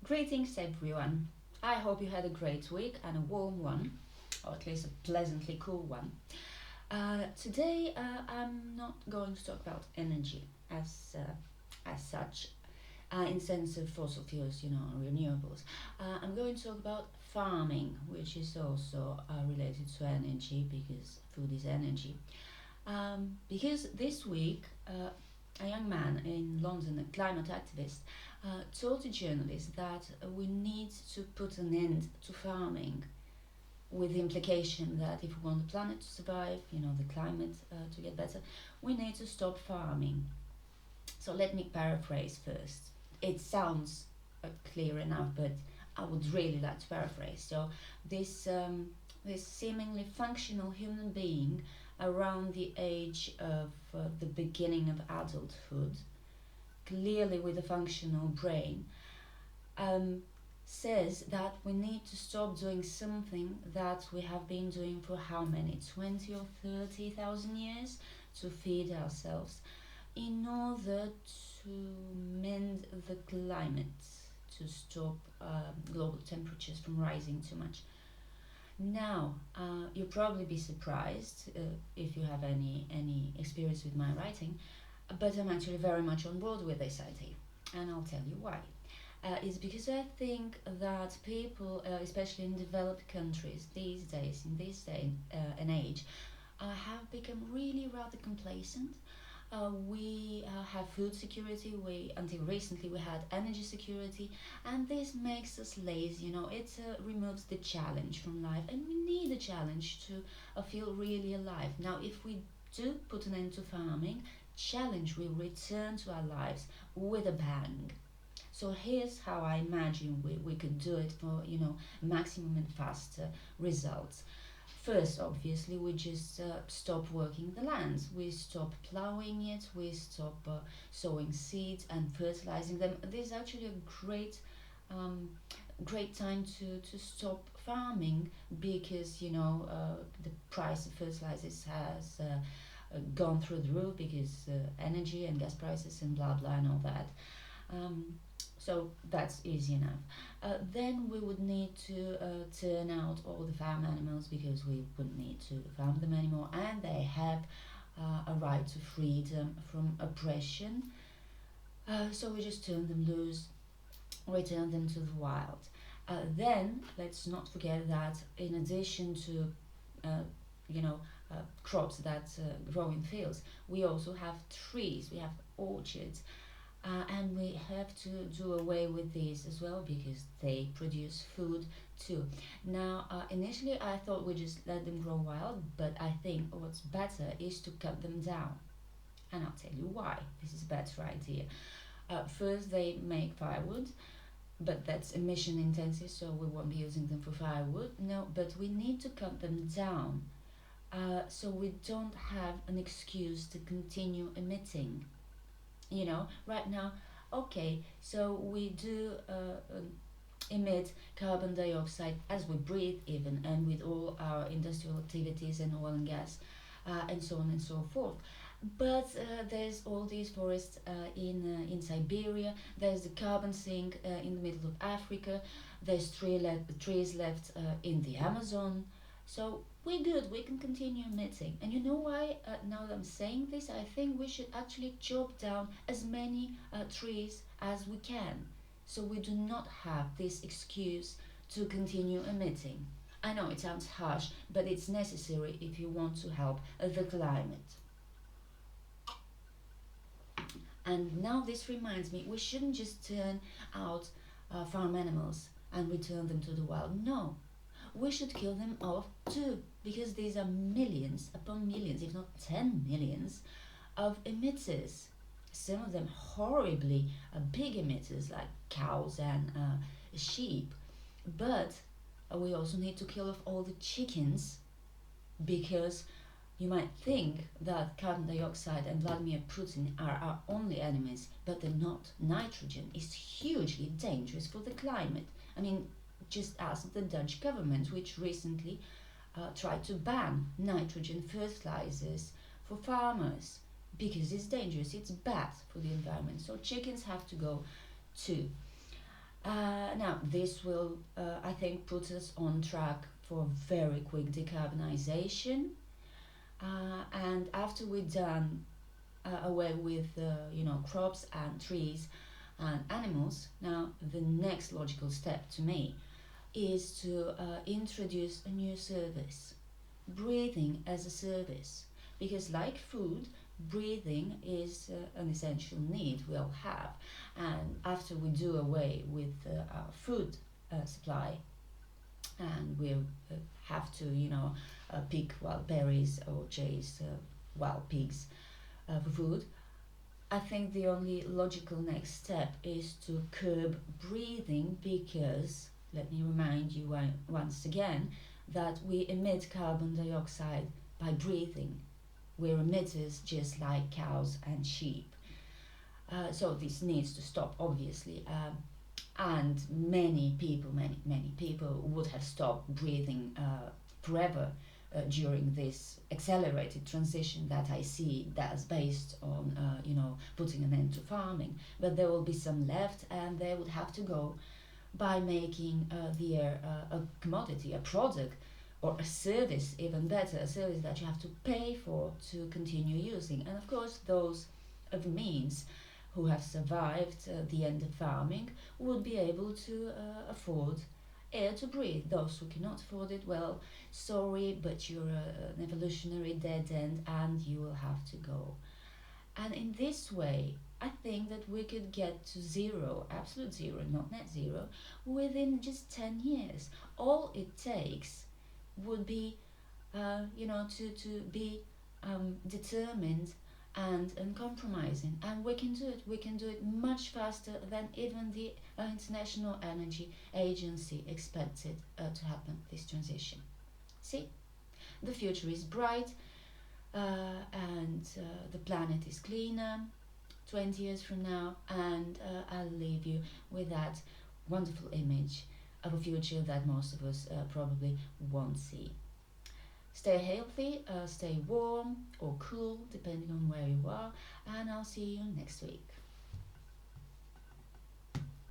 Greetings everyone. I hope you had a great week and a warm one, or at least a pleasantly cool one. Today I'm not going to talk about energy as such, in sense of fossil fuels, renewables. I'm going to talk about farming, which is also related to energy because food is energy. Because this week, a young man in London, a climate activist, told a journalist that we need to put an end to farming, with the implication that if we want the planet to survive, the climate to get better, we need to stop farming. So let me paraphrase first. It sounds clear enough, but I would really like to paraphrase. So this seemingly functional human being around the age of the beginning of adulthood, clearly with a functional brain, um, says that we need to stop doing something that we have been doing for how many, 20 or 30,000 years, to feed ourselves in order to mend the climate, to stop global temperatures from rising too much. Now, you'll probably be surprised if you have any experience with my writing, but I'm actually very much on board with this idea, and I'll tell you why. Is because I think that people, especially in developed countries these days, in this day and age, have become really rather complacent. We have food security. We until recently we had energy security, and this makes us lazy. It removes the challenge from life, and we need a challenge to feel really alive. Now, if we do put an end to farming, challenge will return to our lives with a bang. So here's how I imagine we could do it for maximum and faster results. First, obviously, we just stop working the lands. We stop plowing it. We stop sowing seeds and fertilizing them. This is actually a um, great time to stop farming because the price of fertilizers has gone through the roof because energy and gas prices and blah blah and all that. Um, so that's easy enough. Then we would need to turn out all the farm animals because we wouldn't need to farm them anymore, and they have a right to freedom from oppression. So we just turn them loose, return them to the wild. Then let's not forget that in addition to uh, you know crops that grow in fields, we also have trees, we have orchards, and we have to do away with these as well because they produce food too. Now, initially I thought we just let them grow wild, but I think what's better is to cut them down. And I'll tell you why this is a better idea. First, they make firewood, but that's emission intensive, so we won't be using them for firewood. No, but we need to cut them down so we don't have an excuse to continue emitting. Right now, okay, so we do emit carbon dioxide as we breathe, even, and with all our industrial activities and oil and gas, and so on and so forth. But there's all these forests in Siberia. There's the carbon sink in the middle of Africa. There's trees left in the Amazon. So we're good. We can continue emitting. And you know why? Now that I'm saying this, I think we should actually chop down as many trees as we can, so we do not have this excuse to continue emitting. I know it sounds harsh, but it's necessary if you want to help the climate. And now this reminds me, we shouldn't just turn out farm animals and return them to the wild. No, we should kill them off too, because these are millions upon millions, if not 10 millions, of emitters. Some of them horribly big emitters, like cows and sheep. But we also need to kill off all the chickens because you might think that carbon dioxide and Vladimir Putin are our only enemies, but they're not. Nitrogen is hugely dangerous for the climate. I mean, just ask the Dutch government, which recently tried to ban nitrogen fertilizers for farmers because it's dangerous, it's bad for the environment. So chickens have to go too. Now, this will, I think, put us on track for very quick decarbonization. And after we're done away with, crops and trees and animals, now the next logical step to me is to introduce a new service, breathing as a service. Because, like food, breathing is an essential need we all have. And after we do away with our food supply, and we have to, pick wild berries or chase wild pigs for food, I think the only logical next step is to curb breathing because, let me remind you once again, that we emit carbon dioxide by breathing. We're emitters just like cows and sheep. So this needs to stop, obviously. And many people would have stopped breathing forever during this accelerated transition that I see that's based on putting an end to farming. But there will be some left, and they would have to go by making the air a commodity, a product, or a service, even better, a service that you have to pay for to continue using. And of course, those of means who have survived the end of farming would be able to afford air to breathe. Those who cannot afford it, well, sorry, but you're an evolutionary dead end and you will have to go. And in this way, I think that we could get to zero, absolute zero, not net zero, within just 10 years. All it takes would be, to be determined and uncompromising. And we can do it. We can do it much faster than even the International Energy Agency expected to happen, this transition. See, the future is bright, and the planet is cleaner 20 years from now, and I'll leave you with that wonderful image of a future that most of us probably won't see. Stay healthy, stay warm or cool, depending on where you are, and I'll see you next week.